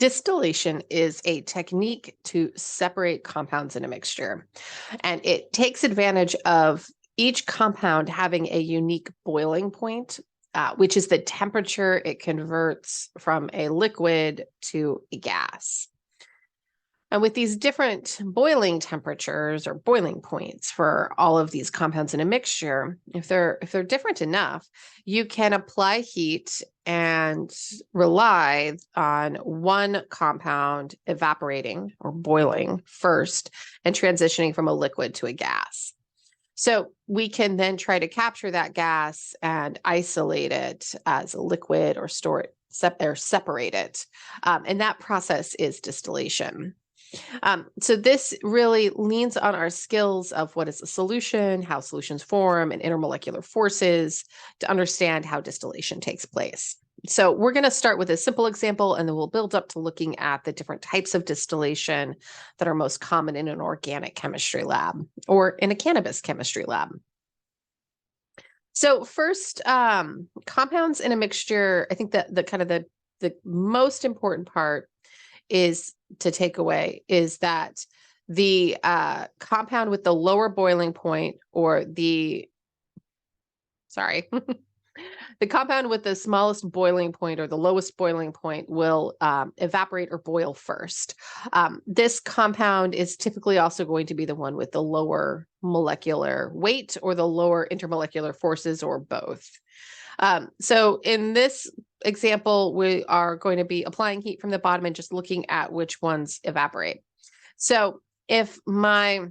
Distillation is a technique to separate compounds in a mixture, and it takes advantage of each compound having a unique boiling point, which is the temperature it converts from a liquid to a gas. And with these different boiling temperatures or boiling points for all of these compounds in a mixture, if they're different enough, you can apply heat and rely on one compound evaporating or boiling first and transitioning from a liquid to a gas. So we can then try to capture that gas and isolate it as a liquid or store it or separate it. And that process is distillation. So this really leans on our skills of what is a solution, how solutions form, and intermolecular forces to understand how distillation takes place. So we're going to start with a simple example, and then we'll build up to looking at the different types of distillation that are most common in an organic chemistry lab or in a cannabis chemistry lab. So first, compounds in a mixture, I think that the most important part is to take away is that the compound with the lower boiling point or the compound with the smallest boiling point or the lowest boiling point will evaporate or boil first. This compound is typically also going to be the one with the lower molecular weight or the lower intermolecular forces or both. So in this example, we are going to be applying heat from the bottom and just looking at which ones evaporate. So if my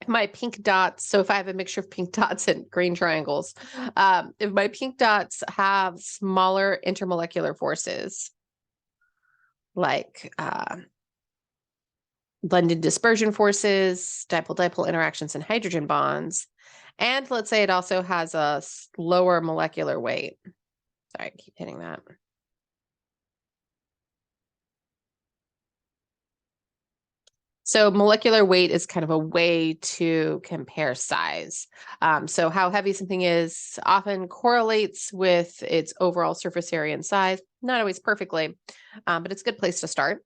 pink dots, so if I have a mixture of pink dots and green triangles, if my pink dots have smaller intermolecular forces, like blended dispersion forces, dipole-dipole interactions, and hydrogen bonds, and let's say it also has a lower molecular weight. Sorry, I keep hitting that. So molecular weight is kind of a way to compare size. So how heavy something is often correlates with its overall surface area and size, not always perfectly, but it's a good place to start.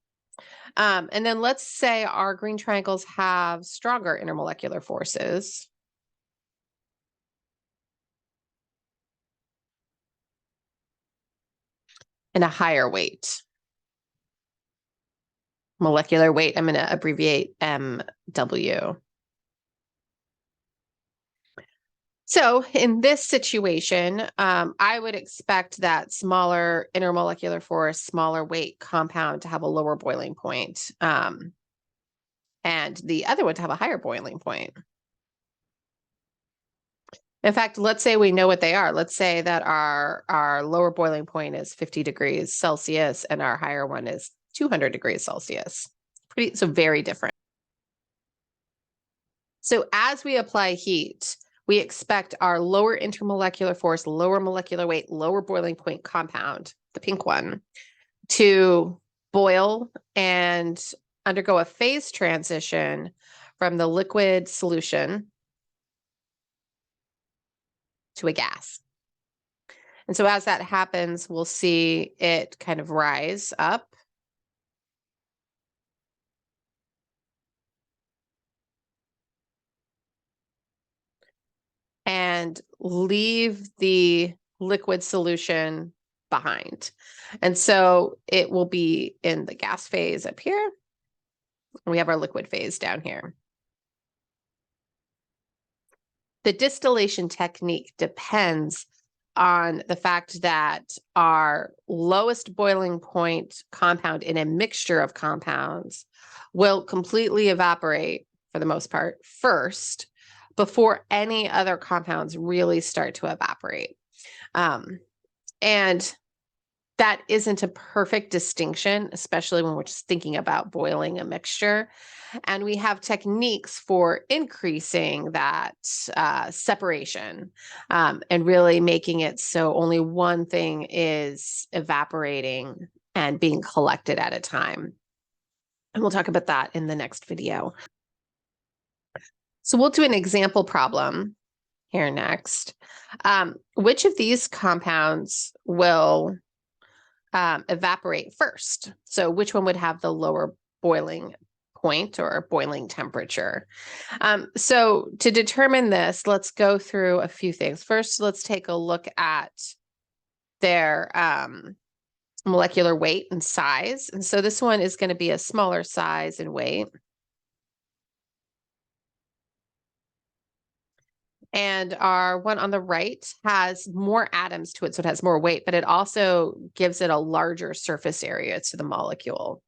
And then let's say our green triangles have stronger intermolecular forces. And a higher weight. Molecular weight, I'm going to abbreviate MW. So in this situation, I would expect that smaller intermolecular force, smaller weight compound to have a lower boiling point, and the other one to have a higher boiling point. In fact, let's say we know what they are. Let's say that our lower boiling point is 50 degrees Celsius and our higher one is 200 degrees Celsius. So very different. So as we apply heat, we expect our lower intermolecular force, lower molecular weight, lower boiling point compound, the pink one, to boil and undergo a phase transition from the liquid solution to a gas. And so as that happens, we'll see it kind of rise up. And leave the liquid solution behind. And so it will be in the gas phase up here. We have our liquid phase down here. The distillation technique depends on the fact that our lowest boiling point compound in a mixture of compounds will completely evaporate, for the most part, first, before any other compounds really start to evaporate. And that isn't a perfect distinction, especially when we're just thinking about boiling a mixture. And we have techniques for increasing that separation and really making it so only one thing is evaporating and being collected at a time. And we'll talk about that in the next video. So we'll do an example problem here next. Which of these compounds will evaporate first? So which one would have the lower boiling point or boiling temperature? So to determine this, let's go through a few things. First, let's take a look at their molecular weight and size. And so this one is going to be a smaller size and weight. And our one on the right has more atoms to it, so it has more weight, but it also gives it a larger surface area to the molecule.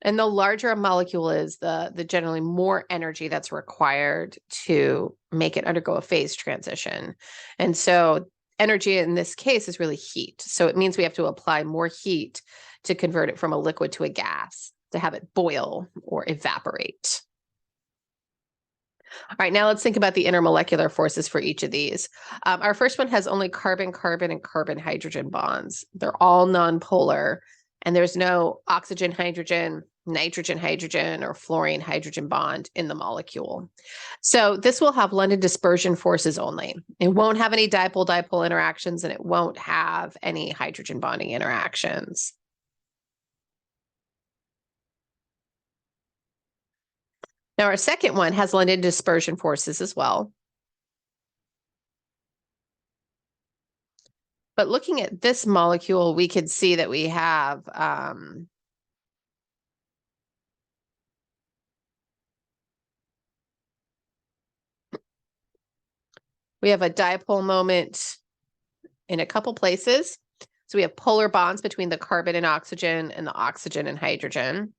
And the larger a molecule is, the generally more energy that's required to make it undergo a phase transition. And so energy in this case is really heat. So it means we have to apply more heat to convert it from a liquid to a gas, to have it boil or evaporate. All right, now let's think about the intermolecular forces for each of these. Our first one has only carbon-carbon and carbon-hydrogen bonds. They're all nonpolar, and there's no oxygen-hydrogen, nitrogen-hydrogen, or fluorine-hydrogen bond in the molecule. So this will have London dispersion forces only. It won't have any dipole-dipole interactions, and it won't have any hydrogen bonding interactions. Now, our second one has London dispersion forces as well. But looking at this molecule, we could see that we have a dipole moment in a couple places. So we have polar bonds between the carbon and oxygen and the oxygen and hydrogen.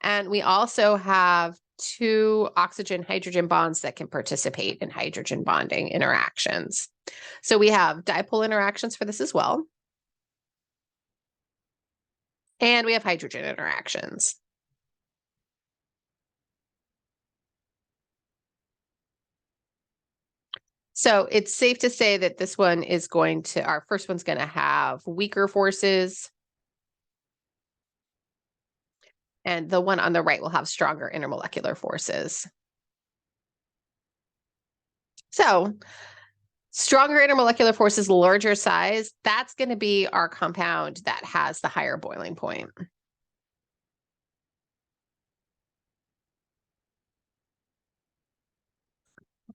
And we also have two oxygen-hydrogen bonds that can participate in hydrogen bonding interactions. So we have dipole interactions for this as well. And we have hydrogen interactions. So it's safe to say that this one is going to, our first one's going to have weaker forces. And the one on the right will have stronger intermolecular forces. So stronger intermolecular forces, larger size, that's going to be our compound that has the higher boiling point.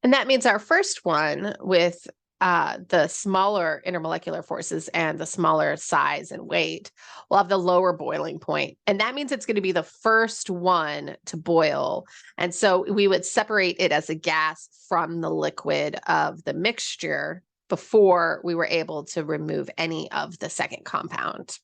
And that means our first one with the smaller intermolecular forces and the smaller size and weight will have the lower boiling point. And that means it's going to be the first one to boil. And so we would separate it as a gas from the liquid of the mixture before we were able to remove any of the second compound.